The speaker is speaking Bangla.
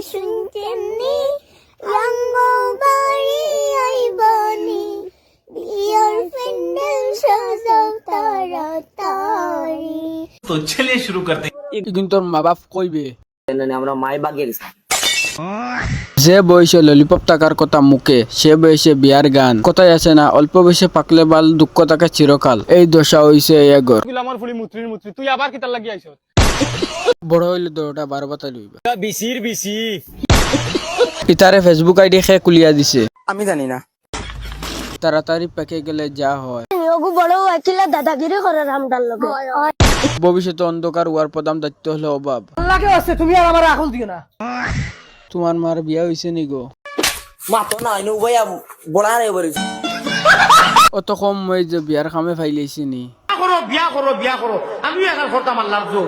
শুনতেননি রঙ্গবাড়ি আইবনি বিয়ার প্যান্ডেল সাজাও তাড়াতাড়ি। तो चलिए शुरू करते हैं। কিন্তু তোর মা বাপ কইবে আমরা মাই বাগের যে বয়সে ললিপপ টাকার কথা মুখে সে বয়সে বিয়ার গান কথাই আছে না, অল্প বয়সে পাকলে বাল দুঃখ থাকে চিরকাল। এই দশা হইছে এগর আমার ফুলি মুত্রির মুত্রি তুই আবার কিতার লাগি আইছ বড় হইলে দরটা 12 বাতা লইবা। বিসির বিসি ইতারে ফেসবুক আইডি খে কুলিয়া দিছে, আমি জানি না। তাড়াতাড়ি পেকে গেলে যা হয়। ওগু বড় আইছিলে দাদাগিরি করে রামডার লগে। ভবিষ্যতে অন্ধকার হওয়ার প্রধান দায়িত্ব হলো অভাব। আল্লাহকে আছে তুমি আর আমার আকল দিও না। তোমার মার বিয়া হইছে নি গো? মা তো না ইনু ভাইয়া বড়া রে বরিস। অত কম মই যে বিয়ার খামে ফাইলাইছি নি। बिया करो बिया करो আমি এখন করতাম আল্লাহর জোর